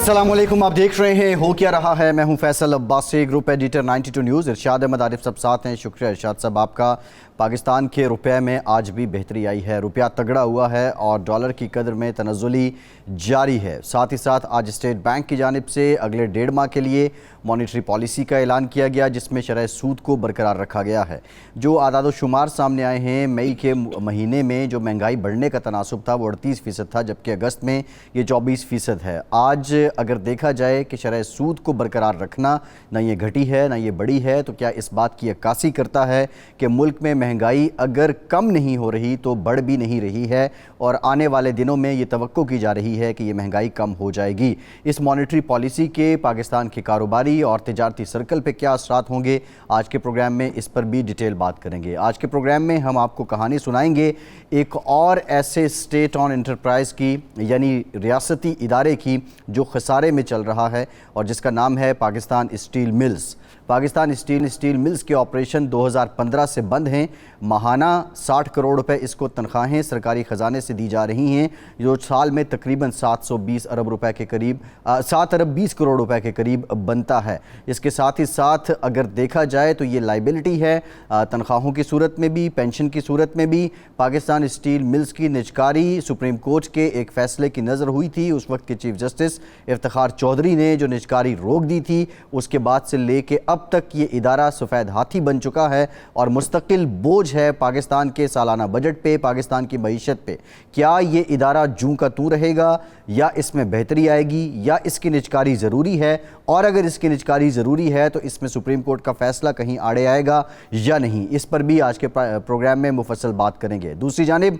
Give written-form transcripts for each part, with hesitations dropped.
अस्सलामुअलैकुम, आप देख रहे हैं हो क्या रहा है। मैं हूं Faisal Abbasi, group editor 92 news. Irshad Ahmad Arif सब साथ हैं। शुक्रिया इरशाद साहब आपका। पाकिस्तान के रुपए में आज भी बेहतरी आई है, रुपया तगड़ा हुआ है और डॉलर की कदर में तनज़्ज़ुली जारी है। साथ ही साथ आज स्टेट बैंक की जानिब से अगले 1.5 माह के लिए मॉनेटरी पॉलिसी का ऐलान किया गया, जिसमें शरह सूद को बरकरार रखा गया है। जो आदाद व शुमार सामने आए हैं, मई के महीने में जो महंगाई बढ़ने का तनासुब था वो 38% था, जबकि अगस्त में ये 24% है। आज अगर देखा जाए कि शरह सूद को बरकरार रखना ना ये घटी है ना ये बढ़ी है, तो क्या इस बात की अक्कासी करता है कि मुल्क में महंगाई अगर कम नहीं हो रही तो बढ़ भी नहीं रही है, और आने वाले दिनों में ये तवक्को की जा रही है कि ये महंगाई कम हो जाएगी। इस मॉनेटरी पॉलिसी के पाकिस्तान के कारोबारी और तिजारती सर्कल पे क्या असरात होंगे, आज के प्रोग्राम में इस पर भी डिटेल बात करेंगे। आज के प्रोग्राम में हम आपको कहानी सुनाएंगे एक और ऐसे स्टेट ऑन एंटरप्राइज़ की, यानी रियासती इदारे की, जो खसारे में चल रहा है और जिसका नाम है Pakistan steel mills. Pakistan steel mills के ऑपरेशन 2015 से बंद हैं। माहाना 60 करोड़ रुपए इसको तनख्वाहें सरकारी ख़जाने से दी जा रही हैं, जो साल में तकरीबन 720 अरब रुपए के करीब 7 अरब 20 करोड़ रुपए के करीब बनता है। इसके साथ ही साथ अगर देखा जाए तो ये लाइबिलिटी है, तनख्वाहों की सूरत में भी, पेंशन की सूरत में भी। पाकिस्तान स्टील मिल्स की निजकारी सुप्रीम कोर्ट के एक फ़ैसले की नज़र हुई थी। उस वक्त के चीफ जस्टिस इफ्तिखार चौधरी ने जो निजकारी रोक दी थी, उसके बाद से लेके अब तक ये इदारा सफ़ेद हाथी बन चुका है और मुस्तकिल बोझ है पाकिस्तान के सालाना बजट पे, पाकिस्तान की मईशत पे। क्या ये इदारा जूं का तू रहेगा या इसमें बेहतरी आएगी, या इसकी निजकारी ज़रूरी है, और अगर इसकी निजकारी ज़रूरी है तो इसमें सुप्रीम कोर्ट का फ़ैसला कहीं आड़े आएगा या नहीं, इस पर भी आज के प्रोग्राम में मुफस्सल बात करेंगे। दूसरी जानिब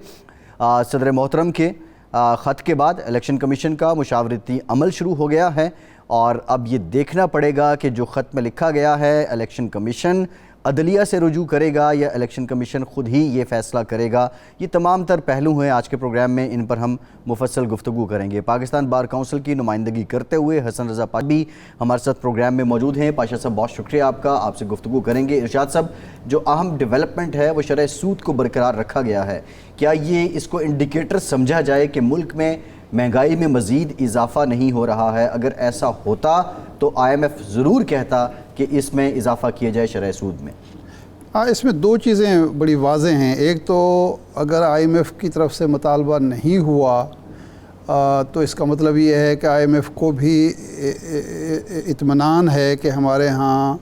सदर मोहतरम के ख़त के बाद इलेक्शन कमीशन का मुशावरती अमल शुरू हो गया है, और अब ये देखना पड़ेगा कि जो ख़त में लिखा गया है इलेक्शन कमीशन अदलिया से रुजू करेगा या इलेक्शन कमीशन ख़ुद ही ये फ़ैसला करेगा। ये तमाम तर पहलू हैं आज के प्रोग्राम में, इन पर हम मुफस्सल गुफ्तगू करेंगे। पाकिस्तान बार काउंसिल की नुमाइंदगी करते हुए हसन रज़ा पाशा भी हमारे साथ प्रोग्राम में मौजूद हैं। पाशा साहब बहुत शुक्रिया आपका, आपसे गुफ्तगू करेंगे। इरशाद साहब, जो अहम डेवलपमेंट है वो शरह सूद को बरकरार रखा गया है, क्या ये इसको इंडिकेटर समझा जाए कि मुल्क में महंगाई में मज़ीद इजाफ़ा नहीं हो रहा है? अगर ऐसा होता तो IMF ज़रूर कहता कि इसमें इजाफ़ा किया जाए शरह सूद में। हाँ, इसमें दो चीज़ें बड़ी वाज़ेह हैं। एक तो अगर IMF की तरफ से मुतालबा नहीं हुआ तो इसका मतलब ये है कि IMF को भी इत्मीनान है कि हमारे यहाँ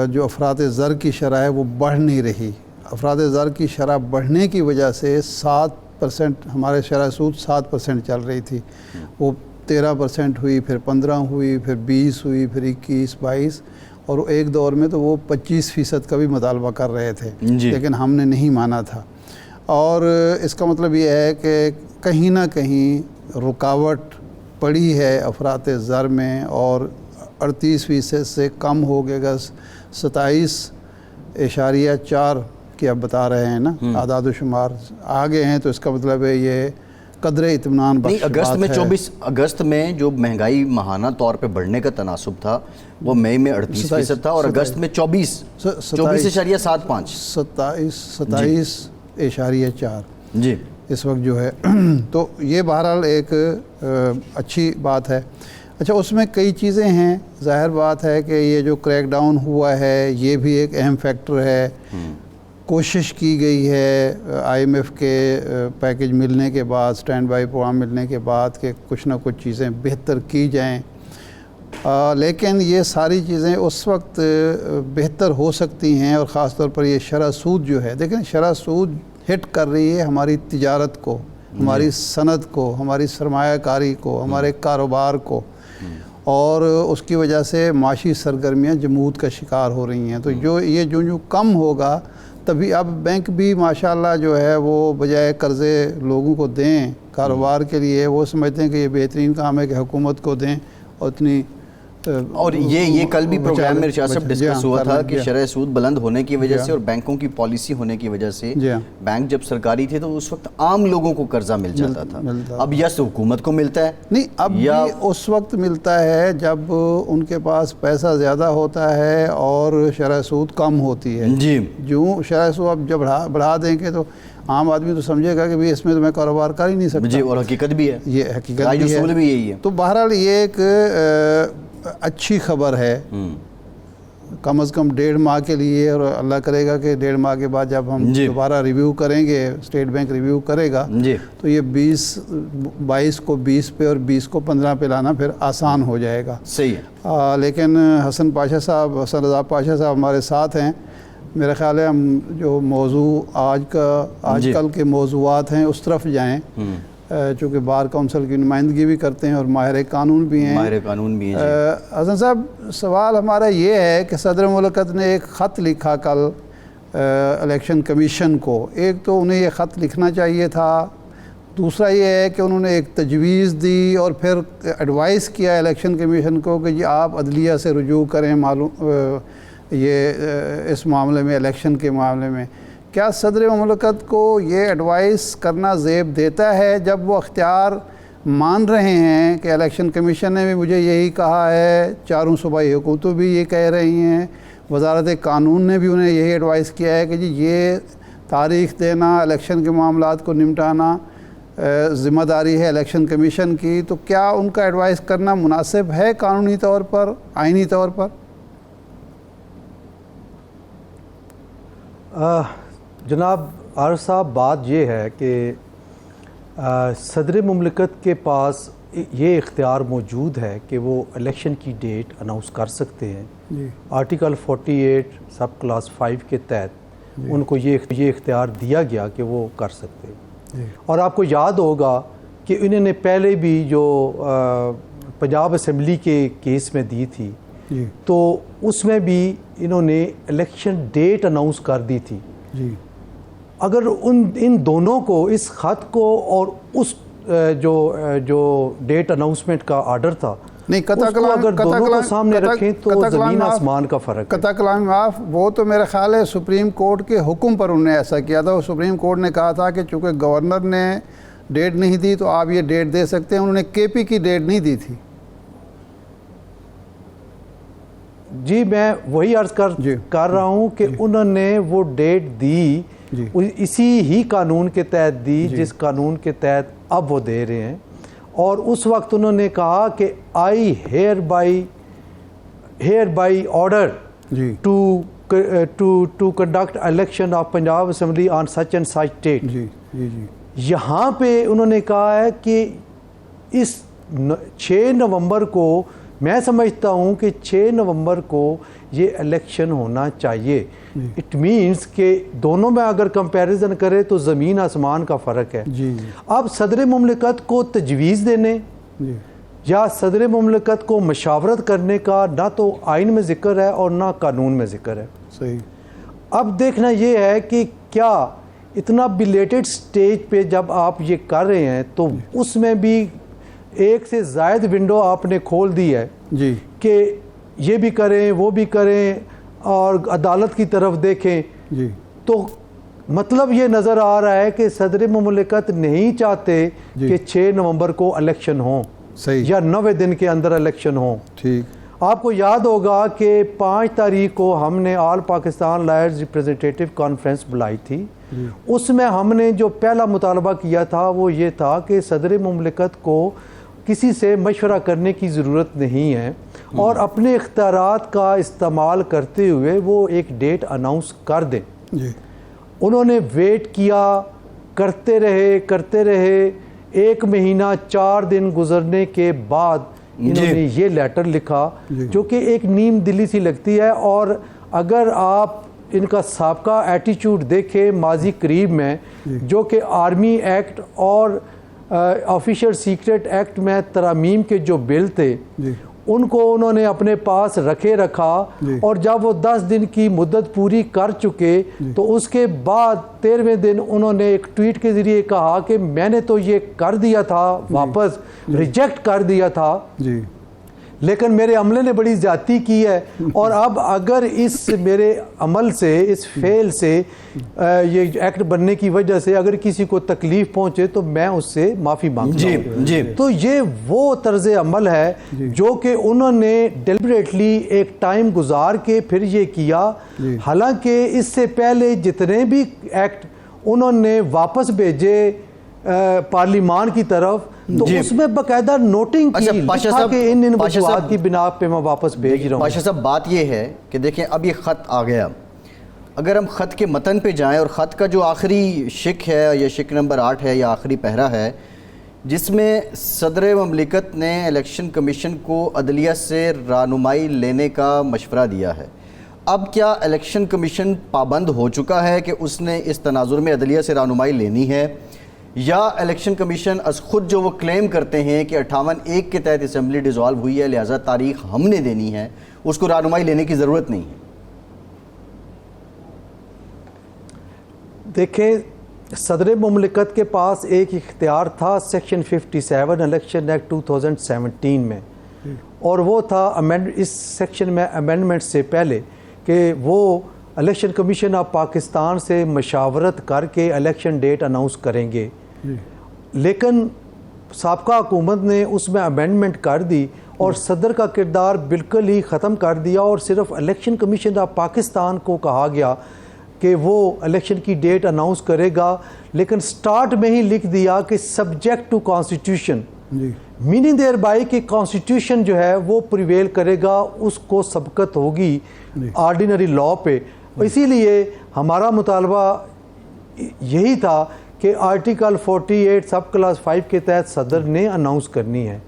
जो अफरात ज़र की शरह है वो बढ़ नहीं रही। अफरात ज़र की शरह बढ़ने की वजह से 7% हमारे शरह सूद 7% चल रही थी, वो 13% हुई, फिर 15 हुई, फिर 20 हुई, फिर 21, 22, और एक दौर में तो वो 25% का भी मुतालबा कर रहे थे, लेकिन हमने नहीं माना था। और इसका मतलब ये है कि कहीं ना कहीं रुकावट पड़ी है अफरात ज़र में, और 38% से कम हो गया, 27.4 कि अब बता रहे हैं ना, आदाद शुमार आ गए हैं, तो इसका मतलब है ये कदरे इत्मीनान बख्श अगस्त में 24 अगस्त में जो महंगाई माहाना तौर पे बढ़ने का तनासुब था वो मई में 38% था, और अगस्त में 24.75 27.4 जी इस वक्त जो है। तो ये बहरहाल एक अच्छी बात है। अच्छा, उसमें कई चीज़ें हैं। ज़ाहिर बात है कि ये जो क्रैकडाउन हुआ है ये भी एक अहम फैक्टर है। कोशिश की गई है IMF के पैकेज मिलने के बाद, स्टैंड बाई प्रोग्राम मिलने के बाद, कि कुछ ना कुछ चीज़ें बेहतर की जाएं, लेकिन ये सारी चीज़ें उस वक्त बेहतर हो सकती हैं। और ख़ास तौर पर ये शरह सूद जो है, देखें शरह सूद हिट कर रही है हमारी तिजारत को, हमारी सनद को, हमारी सरमायाकारी को, हमारे कारोबार को, और उसकी वजह से माशी सरगर्मियाँ जमूद का शिकार हो रही हैं। तो जो कम होगा तभी अब बैंक भी माशाल्लाह जो है वो बजाय कर्ज़े लोगों को दें कारोबार के लिए, वो समझते हैं कि ये बेहतरीन काम है कि हुकूमत को दें, और इतनी और ये कल भी प्रोग्राम में इरशाद साहब डिस्कस हुआ था कि शरह सूद बुलंद होने की वजह से और बैंकों की पॉलिसी होने की वजह से, बैंक जब सरकारी थे तो उस वक्त आम लोगों को कर्जा मिल जाता था। अब यस हुकूमत को मिलता है, नहीं अब या भी उस वक्त मिलता है जब उनके पास पैसा ज़्यादा होता है और शरह सूद कम होती है। जी, जो शरह सूद अब जब बढ़ा देंगे तो आम आदमी तो समझेगा कि भाई इसमें तो मैं कारोबार कर ही नहीं सकता। जी, और हकीकत भी है, ये हकीकत राय भी उसूल है। भी यही है। तो बहरहाल ये एक अच्छी खबर है, कम से कम 1.5 माह के लिए, और अल्लाह करेगा कि 1.5 माह के बाद जब हम जी। दोबारा रिव्यू करेंगे, स्टेट बैंक रिव्यू करेगा, जी, तो ये 22 को 20 पे और 20 को 15 पे लाना फिर आसान हो जाएगा। सही है। लेकिन हसन रज़ा पाशा साहब हमारे साथ हैं। मेरा ख्याल है हम जो मौजू आजकल के मौजूआत हैं उस तरफ जाएँ, चूँकि बार काउंसिल की नुमाइंदगी भी करते हैं और माहिर कानून भी हैं। माहिर कानून भी हैं। हसन साहब, सवाल हमारा ये है कि सदर मुल्कत ने एक ख़त लिखा कल इलेक्शन कमीशन को। एक तो उन्हें ये ख़त लिखना चाहिए था, दूसरा ये है कि उन्होंने एक तजवीज़ दी और फिर एडवाइस किया इलेक्शन कमीशन को कि जी आप अदलिया से रुजू करें इस मामले में, इलेक्शन के मामले में। क्या सदर मुल्कत को ये एडवाइस करना ज़ेब देता है जब वो अख्तियार मान रहे हैं कि इलेक्शन कमीशन ने भी मुझे यही कहा है, चारों सूबाई हुकूमतें भी ये कह रही हैं, वजारत कानून ने भी उन्हें यही एडवाइस किया है कि जी ये तारीख़ देना, इलेक्शन के मामलात को निपटाना ज़िम्मेदारी है इलेक्शन कमीशन की। तो क्या उनका एडवाइस करना मुनासिब है कानूनी तौर पर, आइनी तौर पर? जनाब आरिफ साहब, बात ये है कि सदर मुमलिकत के पास ये इख्तियार मौजूद है कि वो इलेक्शन की डेट अनाउंस कर सकते हैं। आर्टिकल 48 सब क्लास 5 के तहत उनको ये इख्तियार दिया गया कि वो कर सकते हैं। और आपको याद होगा कि इन्होंने पहले भी जो पंजाब असम्बली के केस में दी थी, तो उसमें भी इन्होंने इलेक्शन डेट अनाउंस कर दी थी। अगर इन दोनों को, इस ख़त को और उस जो डेट अनाउंसमेंट का आर्डर था, नहीं, अगर दोनों को सामने रखें तो ज़मीन आसमान का फ़र्क है। कता कलाम माफ़, वो तो मेरा ख्याल है सुप्रीम कोर्ट के हुक्म पर उन्होंने ऐसा किया था। सुप्रीम कोर्ट ने कहा था कि चूँकि गवर्नर ने डेट नहीं दी तो आप ये डेट दे सकते हैं। उन्होंने केपी की डेट नहीं दी थी। जी, मैं वही अर्ज़ कर रहा हूँ कि उन्होंने वो डेट दी, इसी ही कानून के तहत दी जिस कानून के तहत अब वो दे रहे हैं। और उस वक्त उन्होंने कहा कि I hereby order to conduct election of Punjab assembly on such and such date. यहाँ पे उन्होंने कहा है कि इस 6 नवंबर को, मैं समझता हूँ कि 6 नवंबर को ये इलेक्शन होना चाहिए। इट मीन्स कि दोनों में अगर कंपैरिजन करें तो ज़मीन आसमान का फ़र्क है। अब सदर मुमलिकत को तजवीज़ देने या सदर मुमलिकत को मशावरत करने का ना तो आइन में ज़िक्र है और ना कानून में ज़िक्र है। सही। अब देखना ये है कि क्या इतना बिलेटेड स्टेज पे जब आप ये कर रहे हैं तो उसमें भी एक से ज़ायद विंडो आपने खोल दी है जी कि ये भी करें, वो भी करें और अदालत की तरफ देखें जी। तो मतलब ये नज़र आ रहा है कि सदर मुमलिकत नहीं चाहते कि 6 नवंबर को इलेक्शन हो, सही, या 90 दिन के अंदर इलेक्शन हो। ठीक। आपको याद होगा कि 5 तारीख को हमने all Pakistan lawyers representative conference बुलाई थी। उसमें हमने जो पहला मुतालबा किया था वो ये था कि सदर मुमलिकत को किसी से मशवरा करने की ज़रूरत नहीं है और अपने इख्तियारात का इस्तेमाल करते हुए वो एक डेट अनाउंस कर दें। उन्होंने वेट किया, करते रहे 1 महीना 4 दिन गुजरने के बाद इन्होंने ये लेटर लिखा जो कि एक नीम दिली सी लगती है। और अगर आप इनका साबका एटीट्यूड देखें माजी करीब में, जो कि आर्मी एक्ट और ऑफिशियल सीक्रेट एक्ट में तरामीम के जो बिल थे उनको उन्होंने अपने पास रखा और जब वो 10 दिन की मुद्दत पूरी कर चुके तो उसके बाद 13वें दिन उन्होंने एक ट्वीट के ज़रिए कहा कि मैंने तो ये कर दिया था, वापस रिजेक्ट कर दिया था, लेकिन मेरे अमले ने बड़ी ज़्यादती की है और अब अगर इस मेरे अमल से, इस फेल से, ये एक्ट बनने की वजह से अगर किसी को तकलीफ़ पहुंचे तो मैं उससे माफ़ी मांगता हूँ। तो ये वो तर्ज अमल है जो कि उन्होंने डेलिबरेटली एक टाइम गुजार के फिर ये किया। हालांकि इससे पहले जितने भी एक्ट उन्होंने वापस भेजे पार्लिमान की तरफ, तो उसमें बाकायदा नोटिंग की लिखा कि इन वजूहात की बिना पे मैं वापस भेज रहा हूँ। पाशा साहब, बात ये है कि देखें अब ये ख़त आ गया, अगर हम ख़त के मतन पे जाएं और ख़त का जो आखिरी शिक है, या शिक नंबर 8 है या आखिरी पहरा है, जिसमें सदर ममलिकत ने इलेक्शन कमीशन को अदलिया से रहनुमाई लेने का मशवरा दिया है। अब क्या इलेक्शन कमीशन पाबंद हो चुका है कि उसने इस तनाजुर में अदलिया से रहनुमाई लेनी है, या इलेक्शन कमीशन अस खुद जो वो क्लेम करते हैं कि 58(1) के तहत असम्बली डिज़ोल्व हुई है, लिहाजा तारीख हमने देनी है, उसको रहनुमाई लेने की ज़रूरत नहीं है? देखें, सदर मुमलिकत के पास एक इख्तियार था सेक्शन 57 इलेक्शन एक्ट 2017 में, और वो था इस सेक्शन में अमेंडमेंट से पहले कि वो इलेक्शन कमीशन ऑफ पाकिस्तान से मशावरत करके इलेक्शन डेट अनाउंस करेंगे। लेकिन साबका हुकूमत ने उसमें अमेंडमेंट कर दी और सदर का किरदार बिल्कुल ही ख़त्म कर दिया, और सिर्फ इलेक्शन कमीशन ऑफ पाकिस्तान को कहा गया कि वो इलेक्शन की डेट अनाउंस करेगा, लेकिन स्टार्ट में ही लिख दिया कि subject to constitution, meaning thereby कि कॉन्स्टिट्यूशन जो है वो प्रिवेल करेगा, उसको सबकत होगी ऑर्डिनरी लॉ पे। इसीलिए हमारा मुतालबा यही था कि आर्टिकल 48 सब क्लास 5 के तहत सदर ने अनाउंस करनी है।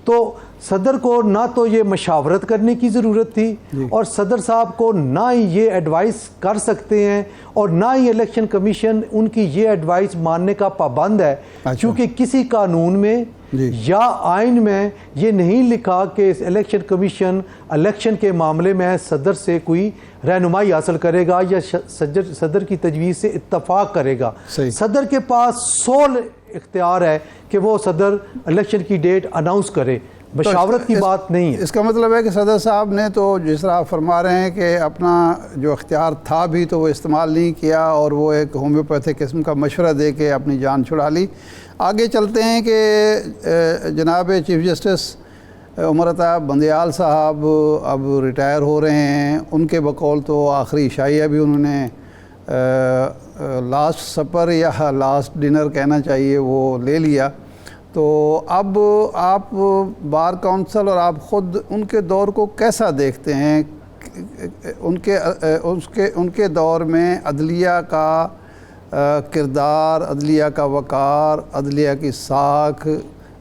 तो सदर को ना तो ये मशावरत करने की ज़रूरत थी, और सदर साहब को ना ही ये एडवाइस कर सकते हैं, और ना ही इलेक्शन कमीशन उनकी ये एडवाइस मानने का पाबंद है। क्योंकि किसी कानून में या आइन में ये नहीं लिखा कि इलेक्शन कमीशन इलेक्शन के मामले में सदर से कोई रहनुमाई हासिल करेगा या सदर की तजवीज़ से इत्तफाक करेगा। सदर के पास सोल इख्तियार है कि वो सदर इलेक्शन की डेट अनाउंस करे, मशावरत की बात नहीं है। इसका मतलब है कि सदर साहब ने तो जिस तरह आप फरमा रहे हैं कि अपना जो इख्तियार था भी तो वो इस्तेमाल नहीं किया, और वो एक होम्योपैथिक किस्म का मशवरा दे के अपनी जान छुड़ा ली। आगे चलते हैं कि जनाब चीफ जस्टिस उमर अता बंदियाल साहब अब रिटायर हो रहे हैं। उनके बकौल तो आखिरी शाइया भी उन्होंने लास्ट सपर या लास्ट डिनर कहना चाहिए वो ले लिया। तो अब आप बार काउंसिल और आप ख़ुद उनके दौर को कैसा देखते हैं? उनके दौर में अदलिया का किरदार, अदलिया का वक़ार, अदलिया की साख,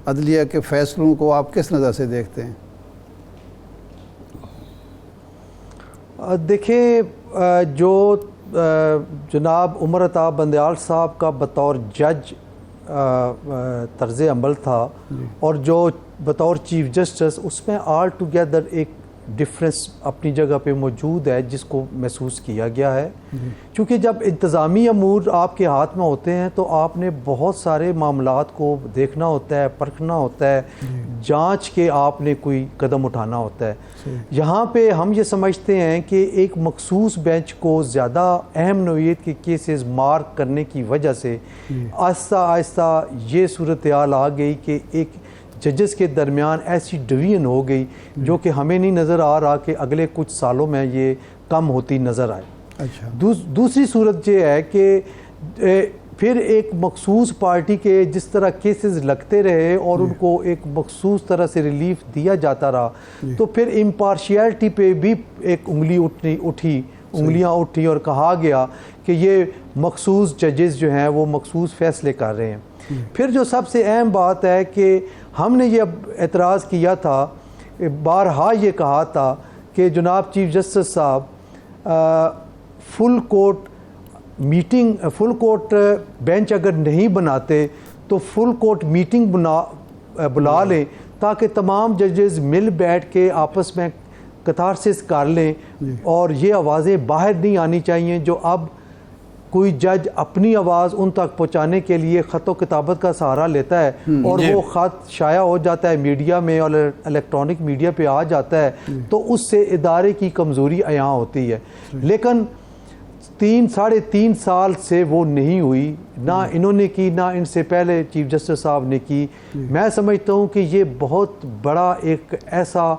अदलिया के फ़ैसलों को आप किस नज़र से देखते हैं? देखिए, जो जनाब उमर अता बंदियाल साहब का बतौर जज तर्ज़ अमल था, और जो बतौर चीफ जस्टिस, उसमें आल टुगेदर एक डिफरेंस अपनी जगह पे मौजूद है जिसको महसूस किया गया है। क्योंकि जब इंतज़ामी अमूर आपके हाथ में होते हैं तो आपने बहुत सारे मामलात को देखना होता है, परखना होता है, जांच के आपने कोई कदम उठाना होता है। यहाँ पे हम ये समझते हैं कि एक मखसूस बेंच को ज़्यादा अहम नौइयत के केसेस मार्क करने की वजह से आहिस्ता आहिस्ता ये सूरत हाल आ गई कि एक जजेस के दरमियान ऐसी डिवीजन हो गई जो कि हमें नहीं नज़र आ रहा कि अगले कुछ सालों में ये कम होती नज़र आए। अच्छा। दूसरी सूरत ये है कि फिर एक मखसूस पार्टी के जिस तरह केसेस लगते रहे और उनको एक मखसूस तरह से रिलीफ दिया जाता रहा, तो फिर इम्पार्शियलिटी पे भी एक उंगलियां उठी और कहा गया कि ये मखसूस जजेस जो हैं वो मखसूस फ़ैसले कर रहे हैं। फिर जो सबसे अहम बात है कि हमने ये एतराज़ किया था, बारहा ये कहा था कि जनाब चीफ जस्टिस साहब फुल कोर्ट बेंच अगर नहीं बनाते तो फुल कोर्ट मीटिंग बुला लें ताकि तमाम जजेस मिल बैठ के आपस में कतारसिस कर लें, और ये आवाज़ें बाहर नहीं आनी चाहिए जो अब कोई जज अपनी आवाज़ उन तक पहुंचाने के लिए ख़त व किताबत का सहारा लेता है, और वो ख़त शाया हो जाता है मीडिया में और इलेक्ट्रॉनिक मीडिया पे आ जाता है, तो उससे इदारे की कमज़ोरी अयां होती है। लेकिन 3-3.5 साल से वो नहीं हुई, ना इन्होंने की ना इनसे पहले चीफ जस्टिस साहब ने की। मैं समझता हूँ कि ये बहुत बड़ा एक ऐसा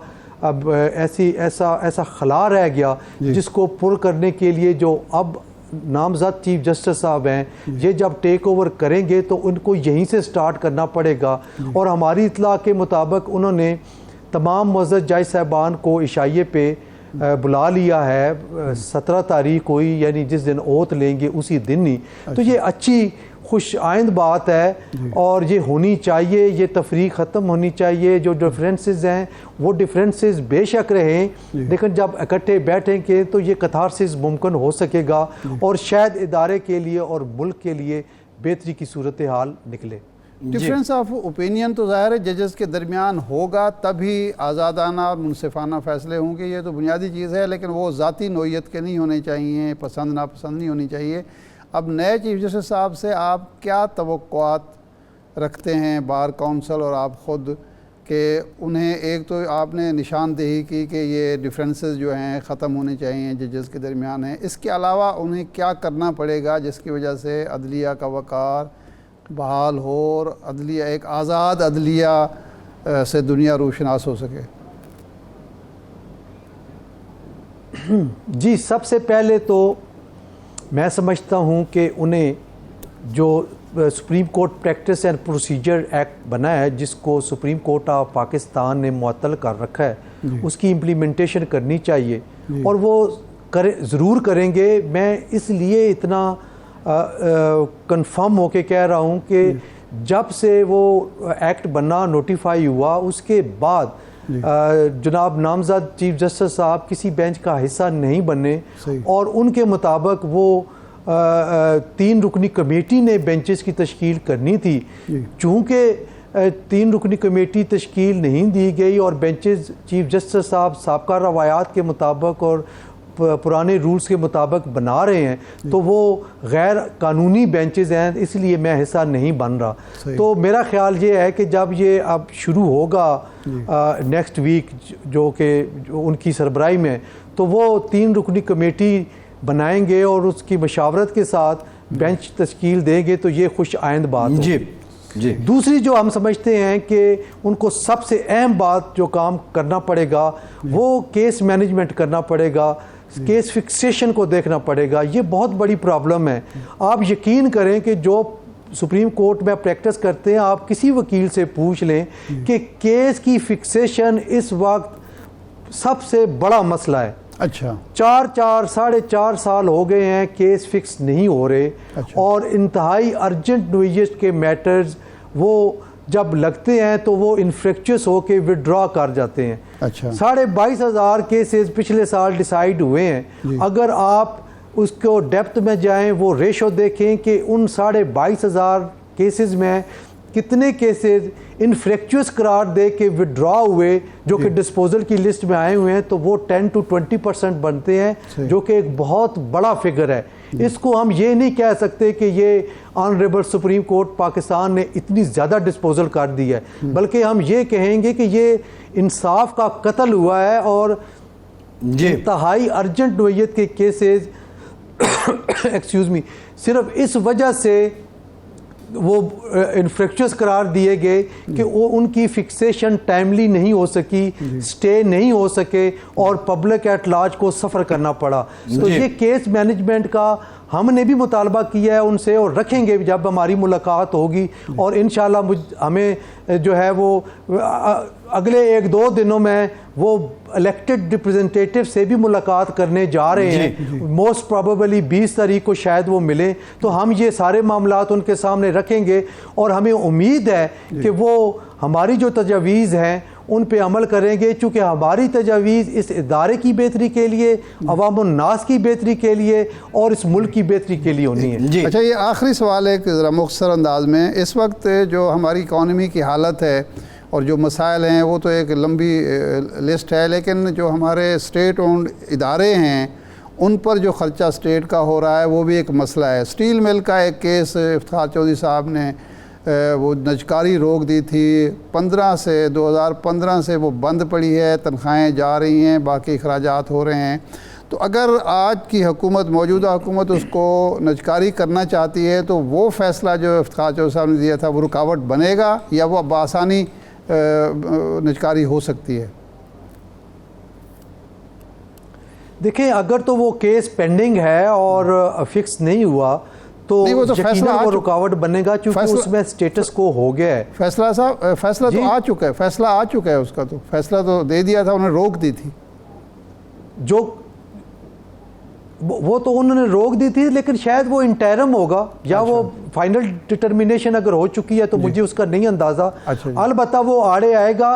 खला रह गया जिसको पुर करने के लिए जो अब नामजद चीफ जस्टिस साहब हैं, ये जब टेक ओवर करेंगे तो उनको यहीं से स्टार्ट करना पड़ेगा। और हमारी इतला के मुताबिक उन्होंने तमाम मुअज़्ज़ज़ जज साहबान को इशाइये पे बुला लिया है, 17 तारीख हुई, यानी जिस दिन ओत लेंगे उसी दिन ही। तो ये अच्छी खुश आइंद बात है और ये होनी चाहिए, ये तफरीक ख़त्म होनी चाहिए। जो डिफरेंसेस हैं वो डिफरेंसेस बेशक रहें, लेकिन जब इकट्ठे बैठेंगे तो ये कथारसिस मुमकिन हो सकेगा और शायद इदारे के लिए और मुल्क के लिए बेहतरी की सूरत हाल निकले। डिफरेंस ऑफ ओपिनियन तो ज़ाहिर है जजेस के दरमियान होगा, तभी आज़ादाना और मुनसिफाना फ़ैसले होंगे, ये तो बुनियादी चीज़ है। लेकिन वो ज़ाती नोयत के नहीं होने चाहिए, पसंद नापसंद नहीं होनी चाहिए। अब नए चीफ जस्टिस साहब से आप क्या तवक्कुआत रखते हैं, बार काउंसिल और आप ख़ुद, कि उन्हें एक तो आपने निशानदेही की कि ये डिफरेंसेस जो हैं ख़त्म होने चाहिए जजेस के दरमियान हैं, इसके अलावा उन्हें क्या करना पड़ेगा जिसकी वजह से अदलिया का वक़ार बहाल हो और अदलिया एक आज़ाद अदलिया से दुनिया रूशनास हो सके? जी, सबसे पहले तो मैं समझता हूँ कि उन्हें जो supreme court practice and procedure act बना है, जिसको सुप्रीम कोर्ट ऑफ पाकिस्तान ने मुअत्तल कर रखा है, उसकी इम्प्लीमेंटेशन करनी चाहिए और वो ज़रूर करेंगे। मैं इसलिए इतना कंफर्म होके कह रहा हूँ कि जब से वो एक्ट बनना नोटिफाई हुआ उसके बाद जनाब नामज़द चीफ जस्टिस साहब किसी बेंच का हिस्सा नहीं बने और उनके मुताबिक वो 3 रुकनी कमेटी ने बेंचेस की तश्कील करनी थी। चूँकि 3 रुकनी कमेटी तश्कील नहीं दी गई और बेंचेस चीफ जस्टिस साहब साबका रवायात के मुताबिक और पुराने रूल्स के मुताबिक बना रहे हैं, तो वो गैर कानूनी बेंचेस हैं, इसलिए मैं हिस्सा नहीं बन रहा। तो मेरा ख्याल ये है कि जब ये अब शुरू होगा नेक्स्ट वीक जो कि उनकी सरबराही में, तो वो 3 रुकनी कमेटी बनाएंगे और उसकी मशावरत के साथ बेंच तश्कील देंगे, तो ये खुश आइंद बात जी जी। दूसरी जो हम समझते हैं कि उनको सबसे अहम बात जो काम करना पड़ेगा वो केस मैनेजमेंट करना पड़ेगा, केस फिक्सेशन को देखना पड़ेगा। ये बहुत बड़ी प्रॉब्लम है। आप यकीन करें कि जो सुप्रीम कोर्ट में प्रैक्टिस करते हैं, आप किसी वकील से पूछ लें कि केस की फिक्सेशन इस वक्त सबसे बड़ा मसला है। अच्छा, 4 4.5 साल हो गए हैं केस फिक्स नहीं हो रहे। अच्छा। और इंतहाई अर्जेंट नोयत के मैटर्स वो जब लगते हैं तो वो इन्फ्रेक्चुअस होके विड्रॉ कर जाते हैं। अच्छा, 22,500 केसेस पिछले साल डिसाइड हुए हैं। अगर आप उसको डेप्थ में जाएं, वो रेशो देखें कि उन 22,500 केसेस में कितने केसेस इनफ्रेक्चुअस करार दे के विड्रॉ हुए जो कि डिस्पोजल की लिस्ट में आए हुए हैं, तो वो 10 to 20% बनते हैं, जो कि एक बहुत बड़ा फिगर है। इसको हम ये नहीं कह सकते कि ये ऑनरेबल सुप्रीम कोर्ट पाकिस्तान ने इतनी ज़्यादा डिस्पोजल कर दी है, बल्कि हम ये कहेंगे कि ये इंसाफ का कत्ल हुआ है और इंतहाई अर्जेंट नोयत के केसेस एक्सक्यूज़ मी सिर्फ इस वजह से वो इन्फ्रेक्चुअस करार दिए गए कि वो उनकी फिक्सेशन टाइमली नहीं हो सकी, स्टे नहीं हो सके और पब्लिक एट लार्ज को सफ़र करना पड़ा। तो ये केस मैनेजमेंट का हमने भी मुतालबा किया है उनसे और रखेंगे जब हमारी मुलाकात होगी। और इंशाल्लाह हमें जो है वो अगले 1-2 दिनों में वो इलेक्टेड रिप्रेजेंटेटिव से भी मुलाकात करने जा रहे हैं। मोस्ट प्रोबेबली 20 तारीख को शायद वो मिले, तो हम ये सारे मामलात उनके सामने रखेंगे और हमें उम्मीद है कि वो हमारी जो तजावीज़ हैं उन पे अमल करेंगे, चूँकि हमारी तजावीज़ इस इदारे की बेहतरी के लिए, अवाम-उन-नास की बेहतरी के लिए और इस मुल्क की बेहतरी के लिए होनी है। अच्छा, ये आखिरी सवाल है ज़रा मुख्तसर अंदाज में, इस वक्त जो हमारी इकॉनमी की हालत है और जो मसाइल हैं वो तो एक लंबी लिस्ट है, लेकिन जो हमारे स्टेट ओन्ड इदारे हैं उन पर जो ख़र्चा स्टेट का हो रहा है वो भी एक मसला है। स्टील मिल का एक केस इफ्तिखार चौधरी साहब ने वो नजकारी रोक दी थी, 2015 से वो बंद पड़ी है, तनख्वाहें जा रही हैं, बाकी अखराजात हो रहे हैं। तो अगर आज की हुकूमत, मौजूदा हुकूमत उसको नजकारी करना चाहती है तो वो फ़ैसला जो इफ्तिखार चौधरी साहब ने दिया था वो रुकावट बनेगा या वो बआसानी नजकारी हो सकती है? देखें, अगर तो वो केस पेंडिंग है और फिक्स नहीं हुआ तो नहीं, वो तो यकीनन फैसला वो रुकावट बनेगा, क्योंकि उसमें स्टेटस को हो गया है। फैसला तो आ चुका है, फैसला आ चुका है उसका, तो फैसला तो दे दिया था, उन्होंने रोक दी थी। जो वो तो उन्होंने रोक दी थी, लेकिन शायद वो इंटरम होगा या वो फाइनल डिटर्मिनेशन अगर हो चुकी है तो मुझे उसका नहीं अंदाज़ा। अलबत्ता वो आड़े आएगा,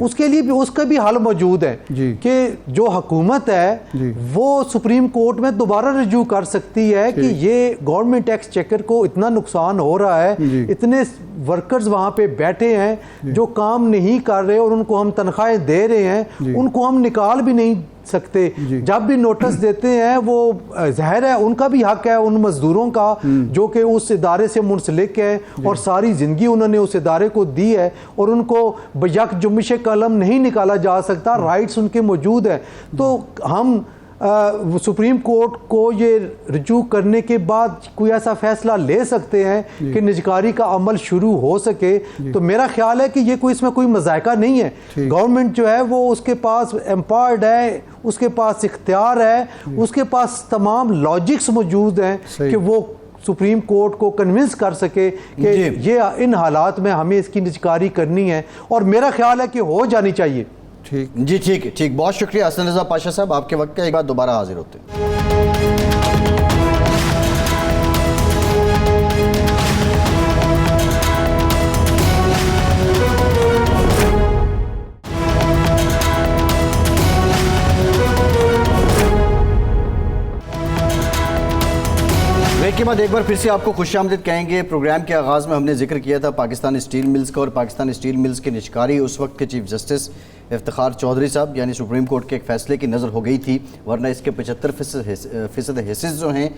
उसके लिए भी उसका भी हल मौजूद है कि जो हुकूमत है वो सुप्रीम कोर्ट में दोबारा रिज्यू कर सकती है कि ये गवर्नमेंट टैक्स चेकर को इतना नुकसान हो रहा है, इतने वर्कर्स वहाँ पे बैठे हैं जो काम नहीं कर रहे और उनको हम तनख्वाहें दे रहे हैं, उनको हम निकाल भी नहीं सकते। जब भी नोटिस देते हैं वो ज़ाहिर है उनका भी हक है उन मजदूरों का जो कि उस इदारे से मुंसलिक है और सारी ज़िंदगी उन्होंने उस इदारे को दी है और उनको बयक जुम्बिश कलम नहीं निकाला जा सकता, राइट्स उनके मौजूद है। तो हम सुप्रीम कोर्ट को ये रिज्यू करने के बाद कोई ऐसा फैसला ले सकते हैं कि निजकारी का अमल शुरू हो सके। तो मेरा ख्याल है कि ये कोई इसमें कोई मज़ायका नहीं है। गवर्नमेंट जो है वो उसके पास एम्पावर्ड है, उसके पास इख्तियार है, उसके पास तमाम लॉजिक्स मौजूद हैं कि वो सुप्रीम कोर्ट को कन्विंस कर सके कि ये इन हालात में हमें इसकी निजकारी करनी है, और मेरा ख्याल है कि हो जानी चाहिए। ठीक जी, ठीक, बहुत शुक्रिया हसन रज़ा पाशा साहब, आपके वक्त का एक बार दोबारा हाजिर होते हैं। ब्रेक के बाद एक बार फिर से आपको खुशामदीद कहेंगे। प्रोग्राम के आगाज़ में हमने जिक्र किया था पाकिस्तान स्टील मिल्स का, और पाकिस्तान स्टील मिल्स की निजकारी उस वक्त के चीफ जस्टिस इफ्तिखार चौधरी साहब यानी सुप्रीम कोर्ट के एक फ़ैसले की नज़र हो गई थी, वरना इसके 75% हिस्से जो हैं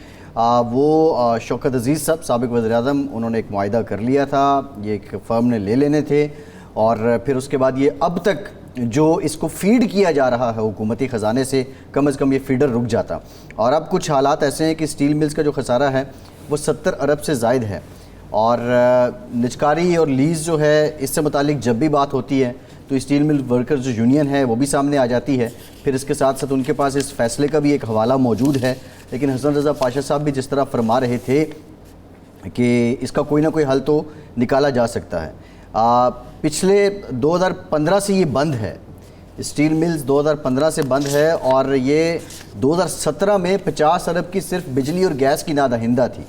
वो शौकत अजीज़ साहब साबिक़ वज़ीर-ए-आज़म उन्होंने एक मुआहिदा कर लिया था, ये एक फ़र्म ने ले लेने थे, और फिर उसके बाद ये अब तक जो इसको फीड किया जा रहा है हुकूमती ख़जाने से, कम ये फीडर रुक जाता। और अब कुछ हालात ऐसे हैं कि स्टील मिल्स का जो खसारा है वो 70 अरब से ज़ायद है, और निजकारी और लीज़ जो है इससे मुतालिक जब भी बात होती है तो स्टील मिल वर्कर्स जो यूनियन है वो भी सामने आ जाती है। फिर इसके साथ साथ उनके पास इस फैसले का भी एक हवाला मौजूद है। लेकिन हसन रज़ा पाशा साहब भी जिस तरह फरमा रहे थे कि इसका कोई ना कोई हल तो निकाला जा सकता है। पिछले 2015 से ये बंद है, स्टील मिल्स 2015 से बंद है, और ये 2017 में 50 अरब की सिर्फ बिजली और गैस की नादहिंदा थी।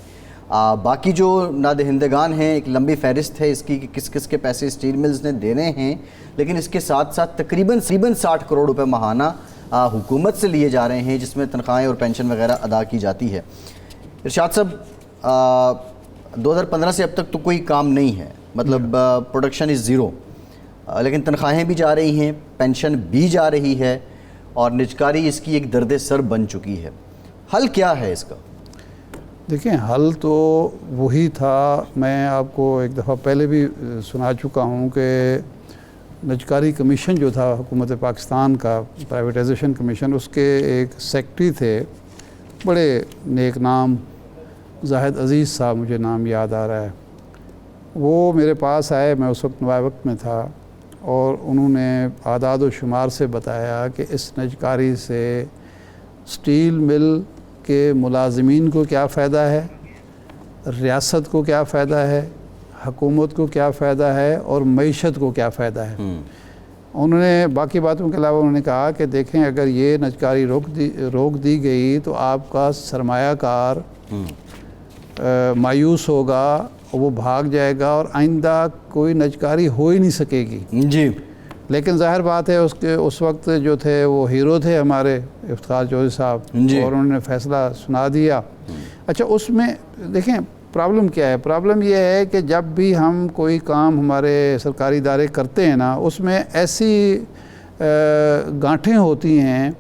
बाकी जो नादहिंदगान हैं एक लंबी फहरिस्त है इसकी कि किस किस के पैसे स्टील मिल्स ने देने हैं, लेकिन इसके साथ साथ तकरीबन 60 करोड़ रुपए माहाना हुकूमत से लिए जा रहे हैं, जिसमें तनख्वाहें और पेंशन वगैरह अदा की जाती है। इरशाद साहब, 2015 से अब तक तो कोई काम नहीं है, मतलब प्रोडक्शन इज़ ज़ीरो, लेकिन तनख्वाहें भी जा रही हैं, पेंशन भी जा रही है, और निजकारी इसकी एक दर्द सर बन चुकी है। हल क्या है इसका? देखें, हल तो वही था, मैं आपको एक दफ़ा पहले भी सुना चुका हूँ कि निजकारी कमीशन जो था हुकूमत पाकिस्तान का, प्राइवेटाइजेशन कमीशन, उसके एक सेक्रेटरी थे, बड़े नेक नाम, जाहिद अजीज़ साहब मुझे नाम याद आ रहा है। वो मेरे पास आए, मैं उस वक्त नवाब वक्त में था, और उन्होंने आदाद व शुमार से बताया कि इस निजकारी से स्टील मिल के मुलाजमीन को क्या फ़ायदा है, रियासत को क्या फ़ायदा है, हुकूमत को क्या फ़ायदा है, और मईशत को क्या फ़ायदा है। उन्होंने बाकी बातों के अलावा उन्होंने कहा कि देखें, अगर ये निजकारी रोक दी गई तो आपका सरमायाकार मायूस होगा, वो भाग जाएगा और आइंदा कोई निजकारी हो ही नहीं सकेगी जी। लेकिन जाहिर बात है उसके उस वक्त जो थे वो हीरो थे हमारे इफ्तिखार चौधरी साहब, और उन्होंने फ़ैसला सुना दिया। अच्छा, उसमें देखें प्रॉब्लम क्या है, प्रॉब्लम यह है कि जब भी हम कोई काम हमारे सरकारी इदारे करते हैं ना, उसमें ऐसी गांठें होती हैं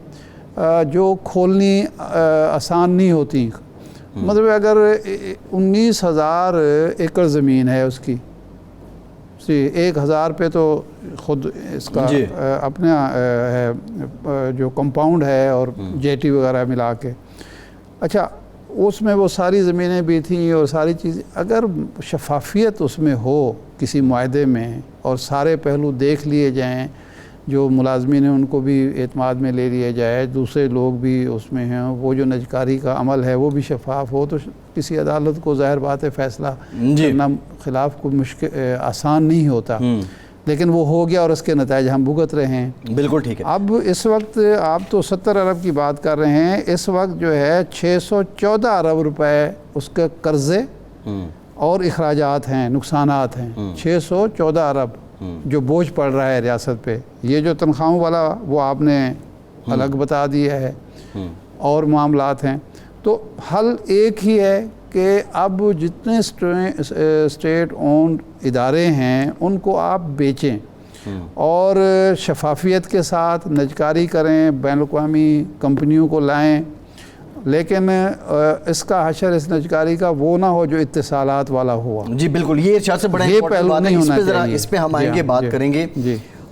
जो खोलनी आसान नहीं होती। मतलब अगर 19,000 एकड़ ज़मीन है उसकी, 1,000 पे तो ख़ुद इसका अपना है जो कंपाउंड है और जेटी वगैरह मिला के। अच्छा, उसमें वो सारी ज़मीनें भी थी और सारी चीज़ें, अगर शफाफियत उसमें हो किसी मुआहदे में और सारे पहलू देख लिए जाएं, जो मुलाजमीन हैं उनको भी एतमाद में ले लिया जाए, दूसरे लोग भी उसमें हैं, वो जो नजकारी का अमल है वो भी शफाफ हो, तो किसी अदालत को ज़ाहिर बात है फ़ैसला करना खिलाफ को मुश्किल आसान नहीं होता, लेकिन वो हो गया और उसके नतीजे हम भुगत रहे हैं। बिल्कुल ठीक है। अब इस वक्त आप तो 70 अरब की बात कर रहे हैं, इस वक्त जो है 614 अरब रुपए उसके कर्जे और अखराजात हैं, नुकसानात हैं। 614 अरब जो बोझ पड़ रहा है रियासत पे। ये जो तनख्वाहों वाला वो आपने अलग बता दिया है और मामलात हैं। तो हल एक ही है कि अब जितने स्टेट ओन्ड इदारे हैं उनको आप बेचें और शफाफियत के साथ नजकारी करें, बैनुल-अक़वामी कंपनियों को लाएं, लेकिन इसका हशर इस नजकारी का वो ना हो जो इत्तिसालात वाला हुआ। जी बिल्कुल, ये इरशाद से बड़ा पहलू बात नहीं है, होना चाहिए। इस पे हम आएंगे, बात करेंगे।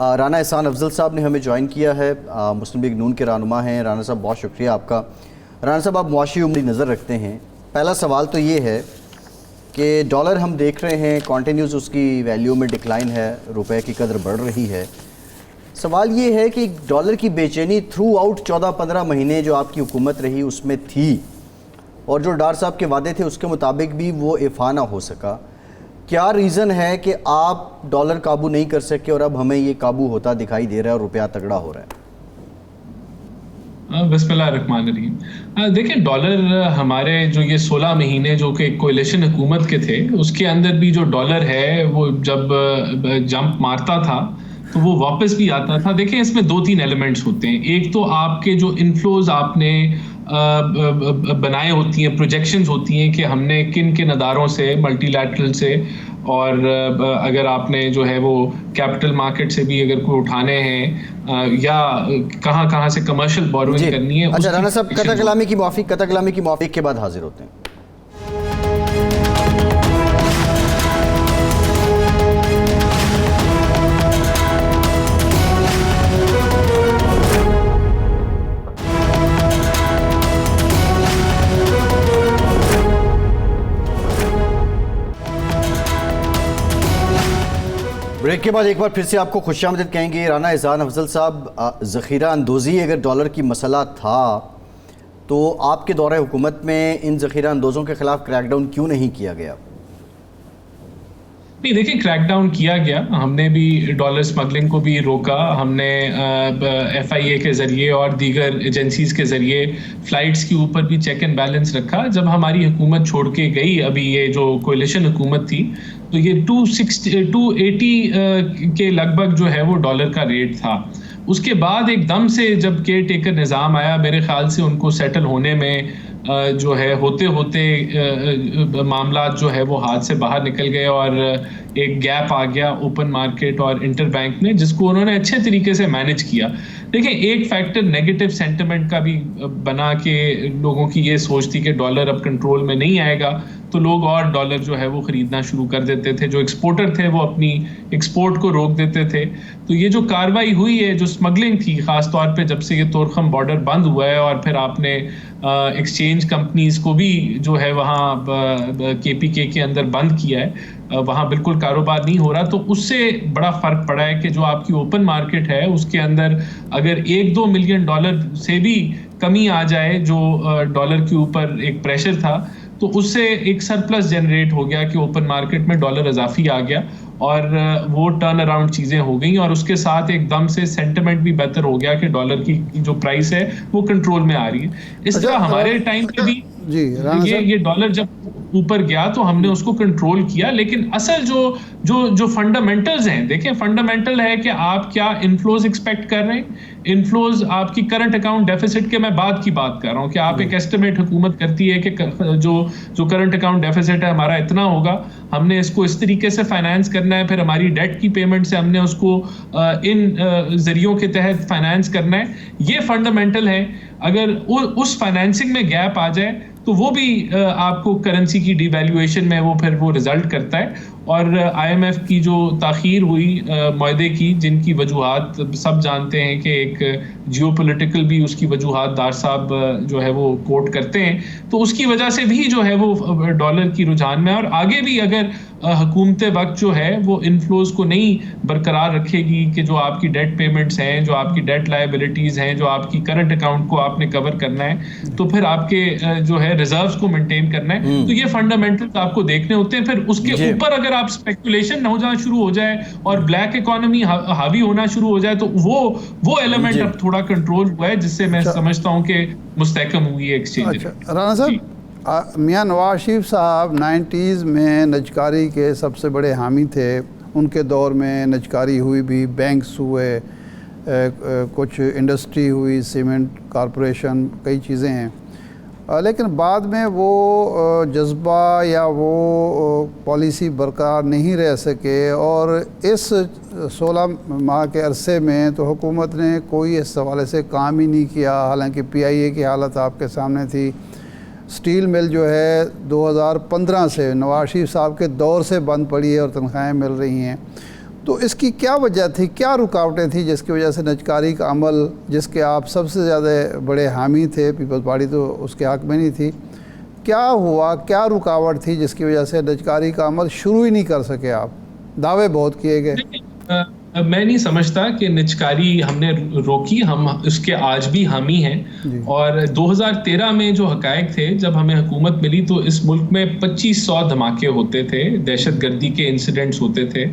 राना एहसान अफजल साहब ने हमें ज्वाइन किया है, मुस्लिम लीग नून के रहनुमा हैं। राना साहब बहुत शुक्रिया आपका। राना साहब, आप मुआशी उम्र नज़र रखते हैं। पहला सवाल तो ये है कि डॉलर हम देख रहे हैं कॉन्टीन्यूस उसकी वैल्यू में डिक्लाइन है, रुपए की कदर बढ़ रही है। सवाल ये है कि डॉलर की बेचैनी थ्रू आउट 14-15 महीने जो आपकी हुकूमत रही उसमें थी, और जो डार साहब के वादे थे उसके मुताबिक भी वो इफ़ा ना हो सका। क्या रीज़न है कि आप डॉलर काबू नहीं कर सके और अब हमें ये काबू होता दिखाई दे रहा है और रुपया तगड़ा हो रहा है? बिस्मिल्लाहिर्रहमानिर्रहीम। देखिए, डॉलर हमारे जो ये 16 महीने जो कि कोalition हुकूमत के थे, उसके अंदर भी जो डॉलर है वो जब जंप मारता था तो वो वापस भी आता था। देखिए, इसमें 2-3 एलिमेंट्स होते हैं। एक तो आपके जो इनफ्लोज आपने बनाए होती हैं, प्रोजेक्शंस होती हैं कि हमने किन किन अदारों से, मल्टीलैटरल से, और अगर आपने जो है वो कैपिटल मार्केट से भी अगर कोई उठाने हैं या कहाँ से कमर्शियल बोरोइंग करनी है। अच्छा राना साहब, कता कलामी की माफ़ी के बाद हाजिर होते हैं। ब्रेक के बाद एक बार फिर से आपको खुशामदीद कहेंगे। राना एहसान अफजल साहब, ज़ख़ीरा अंदोज़ी अगर डॉलर की मसला था तो आपके दौरे हुकूमत में इन ज़ख़ीरा अंदोज़ों के ख़िलाफ़ क्रैकडाउन क्यों नहीं किया गया? नहीं, देखिए, क्रैकडाउन किया गया। हमने भी डॉलर स्मगलिंग को भी रोका। हमने FIA के ज़रिए और दीगर एजेंसीज़ के ज़रिए फ़्लाइट्स के ऊपर भी चेक एंड बैलेंस रखा। जब हमारी हुकूमत छोड़ के गई, अभी ये जो कोalition हुकूमत थी, तो ये 280 के लगभग जो है वो डॉलर का रेट था। उसके बाद एकदम से जब केयर टेकर निज़ाम आया, मेरे ख़्याल से उनको सेटल होने में जो है होते होते मामला जो है वो हाथ से बाहर निकल गए और एक गैप आ गया ओपन मार्केट और इंटर बैंक में, जिसको उन्होंने अच्छे तरीके से मैनेज किया। देखिए, एक फैक्टर नेगेटिव सेंटिमेंट का भी बना के लोगों की ये सोच थी कि डॉलर अब कंट्रोल में नहीं आएगा, तो लोग और डॉलर जो है वो ख़रीदना शुरू कर देते थे। जो एक्सपोर्टर थे वो अपनी एक्सपोर्ट को रोक देते थे। तो ये जो कार्रवाई हुई है, जो स्मगलिंग थी, ख़ास तौर पे जब से ये तोरखम बॉर्डर बंद हुआ है और फिर आपने एक्सचेंज कंपनीज़ को भी जो है वहाँ KPK के अंदर बंद किया है, वहाँ बिल्कुल कारोबार नहीं हो रहा। तो उससे बड़ा फ़र्क पड़ा है कि जो आपकी ओपन मार्केट है उसके अंदर अगर 1-2 मिलियन डॉलर से भी कमी आ जाए, जो डॉलर के ऊपर एक प्रेशर था, तो उससे एक सरप्लस जनरेट हो गया कि ओपन मार्केट में डॉलर इजाफी आ गया और वो टर्न अराउंड चीज़ें हो गई और उसके साथ एकदम से सेंटिमेंट भी बेहतर हो गया कि डॉलर की जो प्राइस है वो कंट्रोल में आ रही है। इस तरह हमारे टाइम पे भी ये डॉलर जब ऊपर गया तो हमने उसको कंट्रोल किया। लेकिन असल जो फंडामेंटल्स हैं, देखें, फंडामेंटल है कि आप क्या इनफ्लोज एक्सपेक्ट कर रहे हैं। इनफ्लोज आपकी करंट अकाउंट डेफिसिट के मैं बाद की बात कर रहा हूँ कि आप एक एस्टिमेट हुकूमत करती है कि जो करंट अकाउंट डेफिसिट है हमारा इतना होगा, हमने इसको इस तरीके से फाइनेंस करना है, फिर हमारी डेट की पेमेंट से हमने उसको इन जरियों के तहत फाइनेंस करना है। ये फंडामेंटल है। अगर उस फाइनेंसिंग में गैप आ जाए तो वो भी आपको करेंसी की डिवैल्यूएशन में वो रिजल्ट करता है। और IMF की जो ताख़ीर हुई मुआहदे की, जिनकी वजूहात सब जानते हैं कि एक जियोपॉलिटिकल भी उसकी वजूहात दार साहब जो है वो कोट करते हैं, तो उसकी वजह से भी जो है वो डॉलर की रुझान में, और आगे भी अगर हुकूमत वक्त जो है वो इनफ्लोज को नहीं बरकरार रखेगी कि जो आपकी डेट पेमेंट्स हैं, जो आपकी डेट लायबिलिटीज़ हैं, जो आपकी करंट अकाउंट को आपने कवर करना है, तो फिर आपके जो है रिजर्व्स को मेंटेन करना है, तो ये फंडामेंटल्स आपको देखने होते हैं। फिर उसके ऊपर अगर आप स्पेकुलेशन हो जाना शुरू हो जाए और ब्लैक इकोनॉमी हावी होना शुरू हो जाए, तो वो एलिमेंट अब थोड़ा कंट्रोल हुआ है, जिससे मैं समझती हूँ कि मुस्तहकम हुई है एक्सचेंज। अच्छा राना साहब, मियां नवाज शरीफ साहब 90s में नजकारी के सबसे बड़े हामी थे। उनके दौर में नजकारी हुई भी, बैंक्स हुए, कुछ इंडस्ट्री हुई, सीमेंट कॉरपोरेशन, कई चीज़ें हैं, लेकिन बाद में वो जज्बा या वो पॉलिसी बरकरार नहीं रह सके, और इस 16 माह के अरसे में तो हुकूमत ने कोई इस हवाले से काम ही नहीं किया। हालांकि PIA की हालत आपके सामने थी। स्टील मिल जो है 2015 से नवाज शरीफ साहब के दौर से बंद पड़ी है और तनख्वाहें मिल रही हैं। तो इसकी क्या वजह थी, क्या रुकावटें थी जिसकी वजह से नजकारी का अमल, जिसके आप सबसे ज़्यादा बड़े हामी थे, पीपल्स पार्टी तो उसके हक़ में नहीं थी, क्या हुआ, क्या रुकावट थी जिसकी वजह से नजकारी का अमल शुरू ही नहीं कर सके आप? दावे बहुत किए गए। मैं नहीं समझता कि निजकारी हमने रोकी, हम उसके आज भी हामी हैं। और 2013 में जो हकायक थे, जब हमें हुकूमत मिली तो इस मुल्क में 2500 धमाके होते थे, दहशतगर्दी के इंसिडेंट्स होते थे,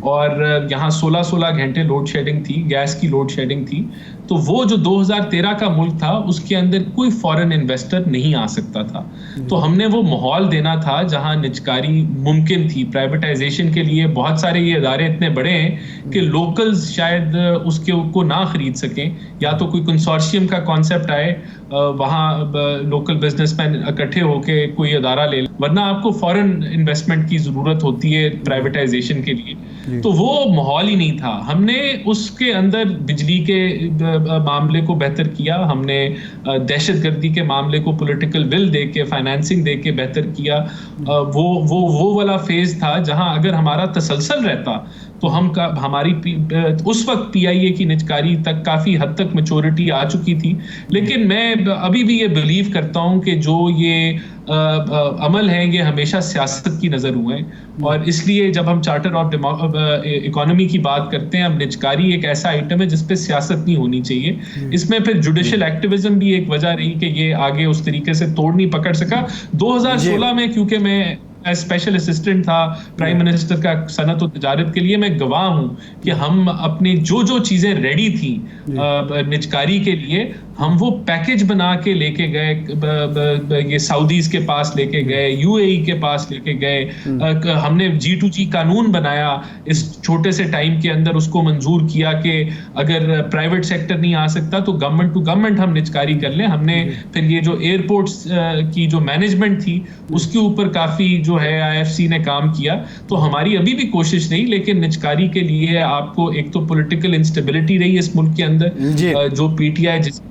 और यहाँ 16-16 घंटे लोड शेडिंग थी, गैस की लोड शेडिंग थी। तो वो जो 2013 का मुल्क था, उसके अंदर कोई फॉरेन इन्वेस्टर नहीं आ सकता था। तो हमने वो माहौल देना था जहां निजकारी मुमकिन थी। प्राइवेटाइजेशन के लिए बहुत सारे ये इदारे इतने बड़े हैं कि लोकल्स शायद उसके को ना खरीद सकें, या तो कोई कंसोर्शियम का कॉन्सेप्ट आए, वहाँ लोकल बिजनेसमैन इकट्ठे होके कोई अदारा ले, वरना आपको फॉरेन इन्वेस्टमेंट की ज़रूरत होती है प्राइवेटाइजेशन के लिए। तो वो माहौल ही नहीं था। हमने उसके अंदर बिजली के मामले को बेहतर किया, हमने दहशतगर्दी के मामले को पॉलिटिकल विल दे के, फाइनेंसिंग दे के बेहतर किया। वो वाला फेज था जहां अगर हमारा तसलसल रहता तो हमारी उस वक्त PIA की निजकारी तक काफ़ी हद तक मैच्योरिटी आ चुकी थी। लेकिन मैं अभी भी ये बिलीव करता हूँ कि जो ये अमल हैं ये हमेशा सियासत की नज़र हुए हैं, और इसलिए जब हम चार्टर ऑफ इकोनॉमी की बात करते हैं, अब निजकारी एक ऐसा आइटम है जिस पे सियासत नहीं होनी चाहिए। इसमें फिर जुडिशल एक्टिविज्म भी एक वजह रही कि ये आगे उस तरीके से तोड़ नहीं पकड़ सका। 2016 में क्योंकि मैं स्पेशल असिस्टेंट था प्राइम मिनिस्टर का सनत और तिजारत के लिए, मैं गवाह हूं कि हम अपनी जो चीजें रेडी थी निजकारी के लिए, हम वो पैकेज बना के लेके गए, ये सऊदीज के पास लेके गए, UAE के पास लेके गए, हमने G2G कानून बनाया इस छोटे से टाइम के अंदर, उसको मंजूर किया कि अगर प्राइवेट सेक्टर नहीं आ सकता तो गवर्नमेंट टू गवर्नमेंट हम निजकारी कर लें। हमने फिर ये जो एयरपोर्ट्स की जो मैनेजमेंट थी उसके ऊपर काफ़ी जो है IFC ने काम किया। तो हमारी अभी भी कोशिश नहीं, लेकिन निजकारी के लिए आपको एक तो पॉलिटिकल इंस्टेबिलिटी रही इस मुल्क के अंदर, जो PTI जिस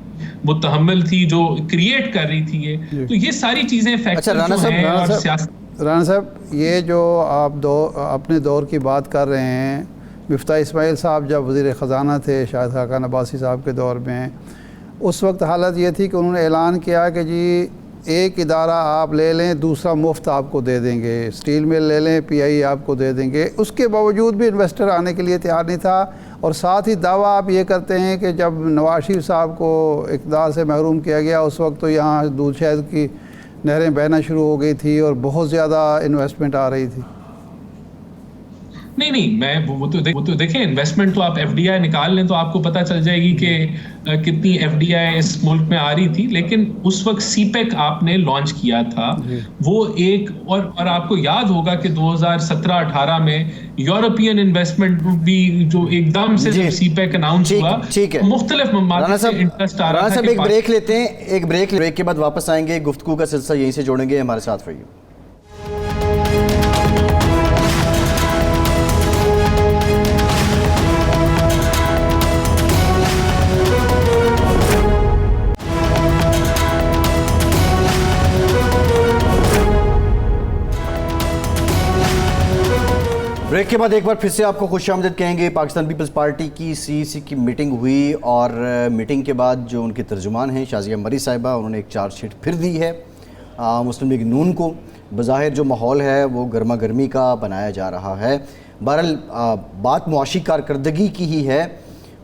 मुतहम्मिल थी, जो क्रिएट कर रही थी ये, तो ये सारी चीजें फैक्टर जो हैं। और राना साहब, ये जो आप अपने दौर की बात कर रहे हैं, मिफ्ता इस्माइल साहब जब वज़ीर ख़जाना थे शाहिद खाकान अब्बासी साहब के दौर में, उस वक्त हालत ये थी कि उन्होंने ऐलान किया कि जी एक इदारा आप ले लें, दूसरा मुफ्त आपको दे देंगे, स्टील मिल ले लें, PIA आपको दे देंगे। उसके बावजूद भी इन्वेस्टर आने के लिए तैयार नहीं था। और साथ ही दावा आप ये करते हैं कि जब नवाज शरीफ साहब को इक़्तिदार से महरूम किया गया, उस वक्त तो यहाँ दूध शहद की नहरें बहना शुरू हो गई थी और बहुत ज़्यादा इन्वेस्टमेंट आ रही थी। नहीं, मैं वो तो देखें, इन्वेस्टमेंट तो आप FDI निकाल लें तो आपको पता चल जाएगी कि कितनी FDI इस मुल्क में आ रही थी। लेकिन उस वक्त CPEC आपने लॉन्च किया था, वो एक और आपको याद होगा कि 2017-18 में यूरोपियन इन्वेस्टमेंट भी जो एकदम से CPEC अनाउंस हुआ, मुख्तलिफ ममालिक से इंटरेस्ट आ रहा था। एक ब्रेक लेते हैं, एक ब्रेक के बाद वापस आएंगे, गुफ्तगू का सिलसिला यहीं से जोड़ेंगे, हमारे साथ रहिए। ब्रेक के बाद एक बार फिर से आपको खुशामदीद कहेंगे। पाकिस्तान पीपल्स पार्टी की सीईसी की मीटिंग हुई और मीटिंग के बाद जो उनके तर्जुमान हैं शाजिया मरी साहिबा, उन्होंने एक चार्जशीट फिर दी है मुस्लिम लीग नून को। बज़ाहिर जो माहौल है वो गर्मा गर्मी का बनाया जा रहा है। बहरहाल बात मुआशी कारकर्दगी की ही है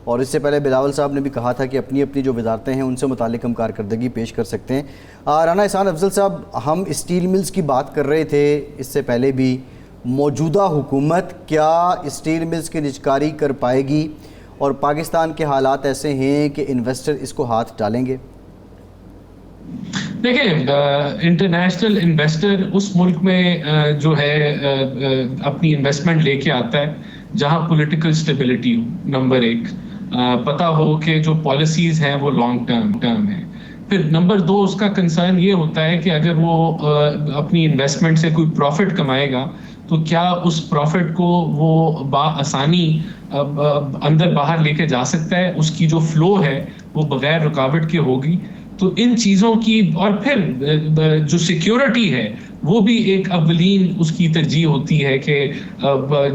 और इससे पहले बिलावल साहब ने भी कहा था कि अपनी अपनी जो वजारतें हैं उनसे मुतालिक हम कारकर्दगी पेश कर सकते हैं। राना एहसान अफजल साहब, हम स्टील मिल्स की बात कर रहे थे इससे पहले भी। मौजूदा हुकूमत क्या स्टील मिल्स की निजकारी कर पाएगी और पाकिस्तान के हालात ऐसे हैं कि इन्वेस्टर इसको हाथ डालेंगे? देखिए, इंटरनेशनल इन्वेस्टर उस मुल्क में जो है अपनी इन्वेस्टमेंट लेके आता है जहां पॉलिटिकल स्टेबिलिटी हो, नंबर एक, पता हो कि जो पॉलिसीज हैं वो लॉन्ग टर्म है। फिर नंबर दो, उसका कंसर्न ये होता है कि अगर वो अपनी इन्वेस्टमेंट से कोई प्रॉफिट कमाएगा तो क्या उस प्रॉफिट को वो आसानी अंदर बाहर लेके जा सकता है, उसकी जो फ्लो है वो बगैर रुकावट के होगी। तो इन चीज़ों की, और फिर जो सिक्योरिटी है वो भी एक अव्वलीन उसकी तरजीह होती है कि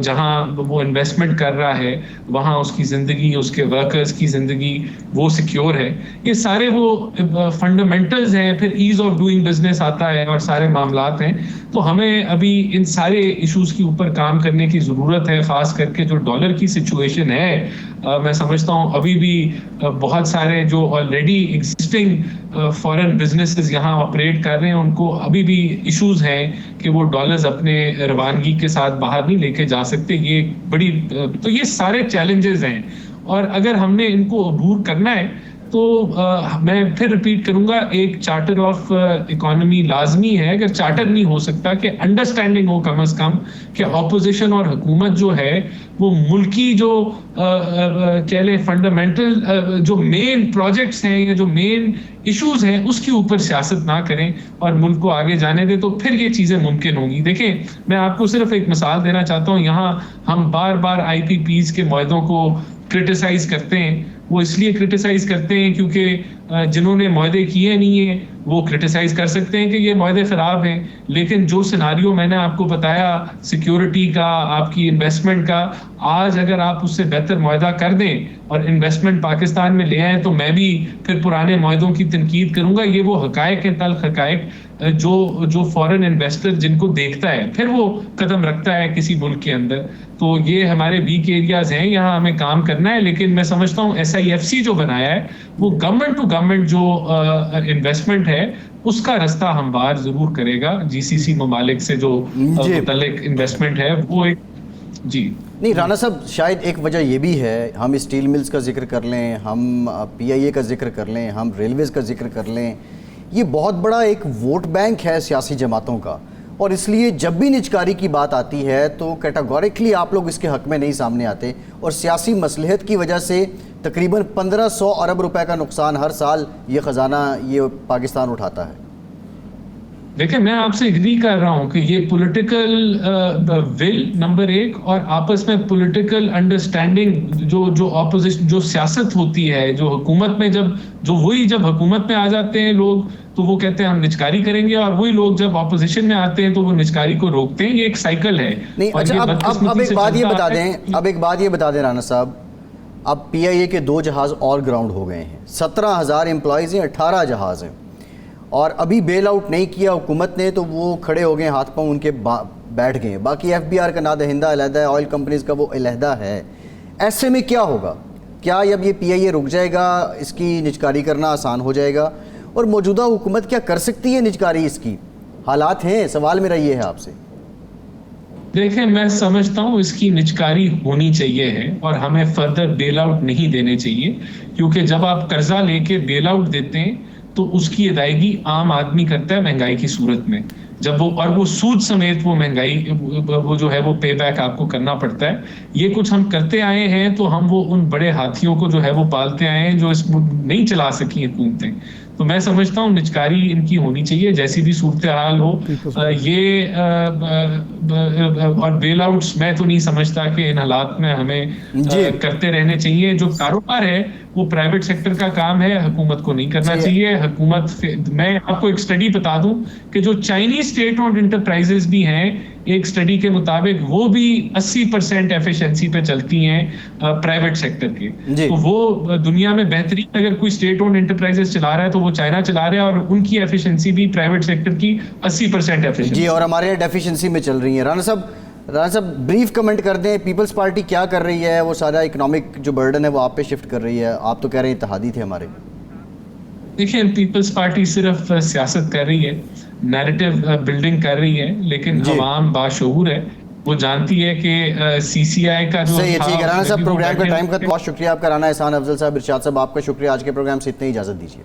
जहां वो इन्वेस्टमेंट कर रहा है वहां उसकी ज़िंदगी, उसके वर्कर्स की ज़िंदगी वो सिक्योर है। ये सारे वो फंडामेंटल्स हैं। फिर ईज़ ऑफ डूइंग बिजनेस आता है और सारे मामलात हैं। तो हमें अभी इन सारे इश्यूज़ के ऊपर काम करने की ज़रूरत है, ख़ास करके जो डॉलर की सिचुएशन है। मैं समझता हूँ अभी भी बहुत सारे जो ऑलरेडी एग्जिस्टिंग फॉरेन बिजनेसेस यहाँ ऑपरेट कर रहे हैं उनको अभी भी इश्यूज हैं कि वो डॉलर्स अपने रवानगी के साथ बाहर नहीं लेके जा सकते। ये बड़ी, तो ये सारे चैलेंजेस हैं और अगर हमने इनको अबूर करना है तो मैं फिर रिपीट करूंगा, एक चार्टर ऑफ इकोनॉमी लाजमी है। अगर चार्टर नहीं हो सकता कि अंडरस्टैंडिंग हो कम से कम कि ऑपोजिशन और हुकूमत जो है वो मुल्की जो कह लें फंडामेंटल जो मेन प्रोजेक्ट्स हैं या जो मेन इश्यूज हैं उसके ऊपर सियासत ना करें और मुल्क को आगे जाने दें, तो फिर ये चीज़ें मुमकिन होंगी। देखें, मैं आपको सिर्फ एक मिसाल देना चाहता हूँ। यहाँ हम बार बार IPPs के मुआहदों को क्रिटिसाइज करते हैं। वो इसलिए क्रिटिसाइज करते हैं क्योंकि जिन्होंने मुआहदे किए नहीं हैं वो क्रिटिसाइज कर सकते हैं कि ये मुआहदे खराब हैं, लेकिन जो सिनारियो मैंने आपको बताया सिक्योरिटी का, आपकी इन्वेस्टमेंट का, आज अगर आप उससे बेहतर मुआहदा कर दें और इन्वेस्टमेंट पाकिस्तान में ले आए तो मैं भी फिर पुराने मुआहदों की तनकीद करूंगा। ये वो हकायक हैं, तल्ख हकायक, जो फॉरेन इन्वेस्टर जिनको देखता है फिर वो कदम रखता है किसी मुल्क के अंदर। तो ये हमारे वीक एरियाज हैं, यहाँ हमें काम करना है। लेकिन मैं समझता हूँ SIFC जो बनाया है वो गवर्नमेंट टू गवर्नमेंट जो इन्वेस्टमेंट है उसका रास्ता हमवार जरूर करेगा। GCC ममालिक से जो मुतल्लिक इन्वेस्टमेंट है वो एक जी नहीं। राना साहब, शायद एक वजह ये भी है, हम स्टील मिल्स का जिक्र कर लें, हम PIA का जिक्र कर लें, हम रेलवेज़ का जिक्र कर लें, ये बहुत बड़ा एक वोट बैंक है सियासी जमातों का और इसलिए जब भी निजकारी की बात आती है तो कैटेगोरिकली आप लोग इसके हक में नहीं सामने आते और सियासी मसलहत की वजह से तकरीबन 1500 अरब रुपए का नुकसान हर साल ये ख़जाना ये पाकिस्तान उठाता है। देखिए, मैं आपसे एग्री कर रहा हूं कि ये पॉलिटिकल विल नंबर एक और आपस में पॉलिटिकल अंडरस्टैंडिंग जो ऑपोजिशन जो सियासत होती है, जो हुकूमत में जब हुकूमत में आ जाते हैं लोग तो वो कहते हैं हम निजकारी करेंगे और वही लोग जब ऑपोजिशन में आते हैं तो वो निजकारी को रोकते हैं। ये एक साइकिल है। नहीं, अच्छा, अब एक बात ये बता दें राना साहब, अब PIA के 2 जहाज़ और ग्राउंड हो गए हैं, 17,000 एम्प्लॉयज़ हैं, 18 जहाज़ हैं और अभी बेल आउट नहीं किया हुकूमत ने तो वो खड़े हो गए, हाथ पांव उनके बैठ गए। बाकी FBR का नादहिंदा अलहदा है, ऑयल कंपनीज का वो अलहदा है। ऐसे में क्या होगा? क्या अब ये PIA रुक जाएगा, इसकी निजकारी करना आसान हो जाएगा और मौजूदा हुकूमत क्या कर सकती है निजकारी इसकी? हालात हैं, सवाल मेरा ये है आपसे। देखिए, मैं समझता हूँ इसकी निजकारी होनी चाहिए है और हमें फर्दर बेल आउट नहीं देने चाहिए, क्योंकि जब आप कर्जा लेके बेल आउट देते हैं तो उसकी अदायगी आम आदमी करता है महंगाई की सूरत में। जब वो सूद समेत वो महंगाई वो जो है वो पे बैक आपको करना पड़ता है। ये कुछ हम करते आए हैं तो हम वो उन बड़े हाथियों को जो है वो पालते आए हैं जो नहीं चला सकी हुकूमतें। तो मैं समझता हूँ निजकारी इनकी होनी चाहिए जैसी भी सूरत हाल हो। ये और बेल आउट्स मैं तो नहीं समझता कि इन हालात में हमें करते रहने चाहिए। जो कारोबार है वो प्राइवेट सेक्टर का काम है, हुकूमत को नहीं करना चाहिए। हुकूमत, मैं आपको एक स्टडी बता दूं कि जो चाइनीज स्टेट ओन्ड इंटरप्राइजेस भी हैं एक स्टडी के मुताबिक वो भी 80% एफिशिएंसी पे चलती हैं प्राइवेट सेक्टर के। जी। तो वो दुनिया में बेहतरीन अगर कोई स्टेट ओन्ड एंटरप्राइजेस चला रहा है तो वो चाइना चला रहा है, और उनकी एफिशिएंसी भी प्राइवेट सेक्टर की 80% एफिशिएंसी। जी, और हमारे यहाँ डेफिशिएंसी में चल रही है। राणा साहब ब्रीफ कमेंट कर दें, पीपल्स पार्टी क्या कर रही है? वो सारा इकोनॉमिक जो बर्डन है वो आप पे शिफ्ट कर रही है, आप तो कह रहे हैं इत्तेहादी थे हमारे। देखिए, पीपल्स पार्टी सिर्फ सियासत कर रही है, नैरेटिव बिल्डिंग कर रही है, लेकिन जी। अवाम बाशऊर है, वो जानती है कि सीसीआई का जो सही है, था, ठीक है। राणा साहब, उसमें भी वो प्रोग्राम का बैठने- टाइम खत्म। बहुत शुक्रिया आपका राणा एहसान अफजल साहब, इरशाद साहब, आपका शुक्रिया। आज के प्रोग्राम से इतने ही इजाज़त दीजिए।